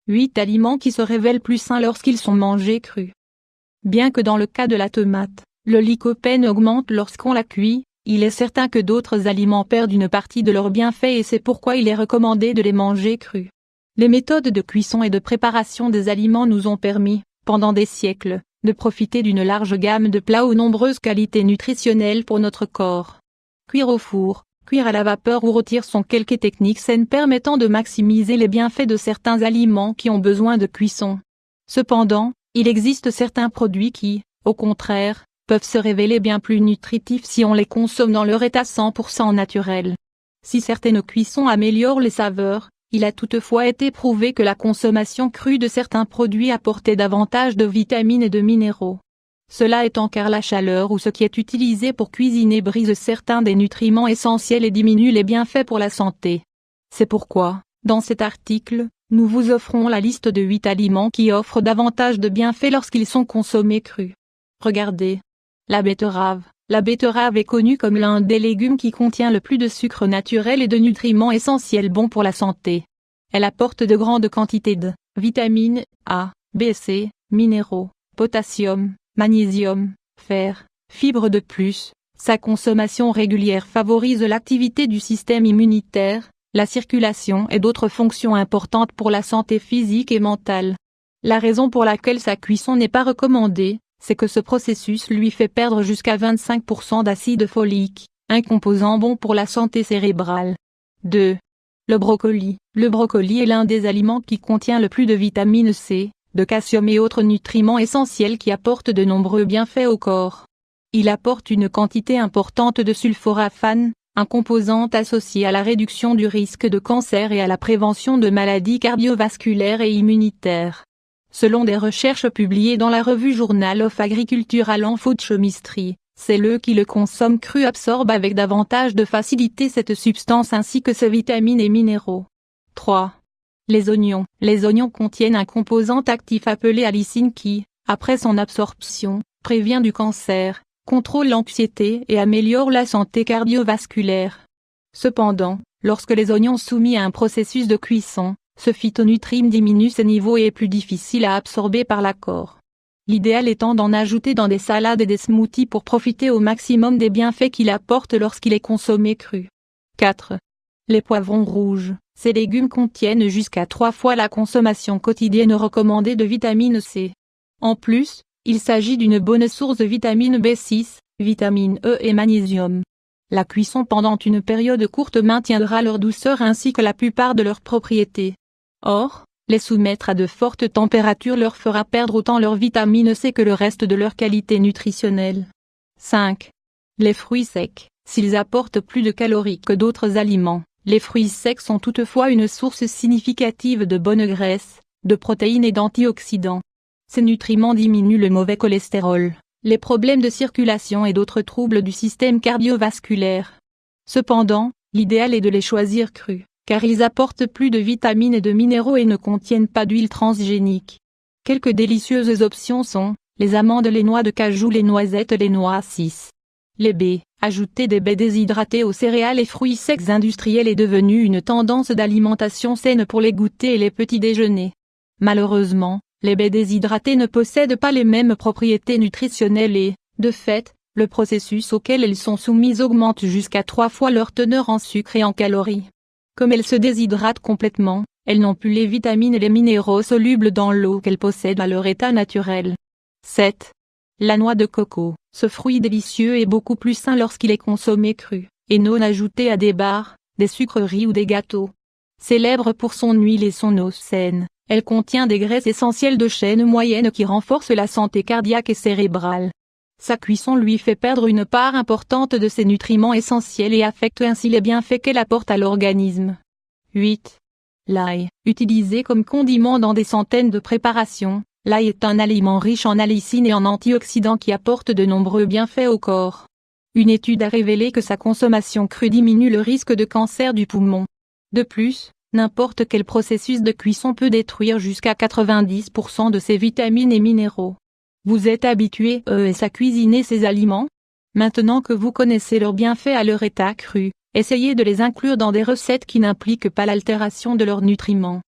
8 aliments qui se révèlent plus sains lorsqu'ils sont mangés crus. Bien que dans le cas de la tomate, le lycopène augmente lorsqu'on la cuit, il est certain que d'autres aliments perdent une partie de leurs bienfaits et c'est pourquoi il est recommandé de les manger crus. Les méthodes de cuisson et de préparation des aliments nous ont permis, pendant des siècles, de profiter d'une large gamme de plats aux nombreuses qualités nutritionnelles pour notre corps. Cuire au four, cuire à la vapeur ou rôtir sont quelques techniques saines permettant de maximiser les bienfaits de certains aliments qui ont besoin de cuisson. Cependant, il existe certains produits qui, au contraire, peuvent se révéler bien plus nutritifs si on les consomme dans leur état 100% naturel. Si certaines cuissons améliorent les saveurs, il a toutefois été prouvé que la consommation crue de certains produits apportait davantage de vitamines et de minéraux. Cela étant car la chaleur ou ce qui est utilisé pour cuisiner brise certains des nutriments essentiels et diminue les bienfaits pour la santé. C'est pourquoi, dans cet article, nous vous offrons la liste de 8 aliments qui offrent davantage de bienfaits lorsqu'ils sont consommés crus. Regardez. La betterave. La betterave est connue comme l'un des légumes qui contient le plus de sucre naturel et de nutriments essentiels bons pour la santé. Elle apporte de grandes quantités de vitamines A, B et C, minéraux, potassium, magnésium, fer, fibres de plus. Sa consommation régulière favorise l'activité du système immunitaire, la circulation et d'autres fonctions importantes pour la santé physique et mentale. La raison pour laquelle sa cuisson n'est pas recommandée, c'est que ce processus lui fait perdre jusqu'à 25% d'acide folique, un composant bon pour la santé cérébrale. 2. Le brocoli. Le brocoli est l'un des aliments qui contient le plus de vitamine C, de calcium et autres nutriments essentiels qui apportent de nombreux bienfaits au corps. Il apporte une quantité importante de sulforaphane, un composant associé à la réduction du risque de cancer et à la prévention de maladies cardiovasculaires et immunitaires. Selon des recherches publiées dans la revue Journal of Agricultural and Food Chemistry, celles qui le consomment cru absorbent avec davantage de facilité cette substance ainsi que ses vitamines et minéraux. 3. Les oignons. Les oignons contiennent un composant actif appelé allicine qui, après son absorption, prévient du cancer, contrôle l'anxiété et améliore la santé cardiovasculaire. Cependant, lorsque les oignons soumis à un processus de cuisson, ce phytonutriment diminue ses niveaux et est plus difficile à absorber par la corps. L'idéal étant d'en ajouter dans des salades et des smoothies pour profiter au maximum des bienfaits qu'il apporte lorsqu'il est consommé cru. 4. Les poivrons rouges. Ces légumes contiennent jusqu'à 3 fois la consommation quotidienne recommandée de vitamine C. En plus, il s'agit d'une bonne source de vitamine B6, vitamine E et magnésium. La cuisson pendant une période courte maintiendra leur douceur ainsi que la plupart de leurs propriétés. Or, les soumettre à de fortes températures leur fera perdre autant leur vitamine C que le reste de leur qualité nutritionnelle. 5. Les fruits secs. S'ils apportent plus de calories que d'autres aliments, les fruits secs sont toutefois une source significative de bonne graisse, de protéines et d'antioxydants. Ces nutriments diminuent le mauvais cholestérol, les problèmes de circulation et d'autres troubles du système cardiovasculaire. Cependant, l'idéal est de les choisir crus, car ils apportent plus de vitamines et de minéraux et ne contiennent pas d'huile transgénique. Quelques délicieuses options sont, les amandes, les noix de cajou, les noisettes, les noix 6. Les baies. Ajouter des baies déshydratées aux céréales et fruits secs industriels est devenu une tendance d'alimentation saine pour les goûters et les petits déjeuners. Malheureusement, les baies déshydratées ne possèdent pas les mêmes propriétés nutritionnelles et, de fait, le processus auquel elles sont soumises augmente jusqu'à 3 fois leur teneur en sucre et en calories. Comme elles se déshydratent complètement, elles n'ont plus les vitamines et les minéraux solubles dans l'eau qu'elles possèdent à leur état naturel. 7. La noix de coco. Ce fruit délicieux est beaucoup plus sain lorsqu'il est consommé cru, et non ajouté à des bars, des sucreries ou des gâteaux. Célèbre pour son huile et son eau saine, elle contient des graisses essentielles de chaîne moyenne qui renforcent la santé cardiaque et cérébrale. Sa cuisson lui fait perdre une part importante de ses nutriments essentiels et affecte ainsi les bienfaits qu'elle apporte à l'organisme. 8. L'ail. Utilisé comme condiment dans des centaines de préparations, l'ail est un aliment riche en allicine et en antioxydants qui apporte de nombreux bienfaits au corps. Une étude a révélé que sa consommation crue diminue le risque de cancer du poumon. De plus, n'importe quel processus de cuisson peut détruire jusqu'à 90% de ses vitamines et minéraux. Vous êtes habitué à cuisiner ces aliments? Maintenant que vous connaissez leurs bienfaits à leur état cru, essayez de les inclure dans des recettes qui n'impliquent pas l'altération de leurs nutriments.